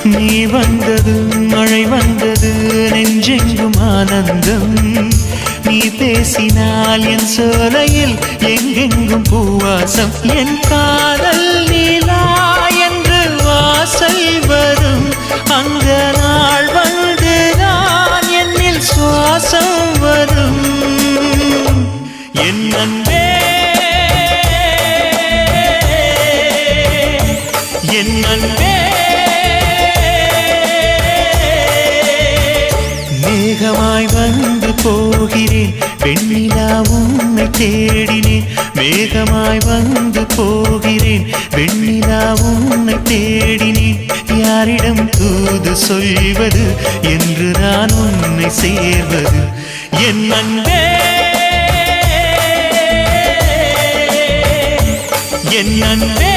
நீ வந்தது மழை வந்தது நெஞ்செங்கும் ஆனந்தம் நீ பேசினால் என் சோலையில் எங்கெங்கும் பூவாசம் என் காதல் நீலா என்று வாசல் வரும் அந்த நாள் வந்து நான் என்னில் சுவாசம் வரும் என் அன்பே என் அன்பே மேகமாய் வந்து போகிறேன் வெண்ணிலா உன்னை தேடினேன் மேகமாய் வந்து போகிறேன் வெண்ணிலா உன்னை தேடினேன் யாரிடம் தூது சொல்வது என்று நான் உன்னை சேர்வது என் அன்பே என் அன்பே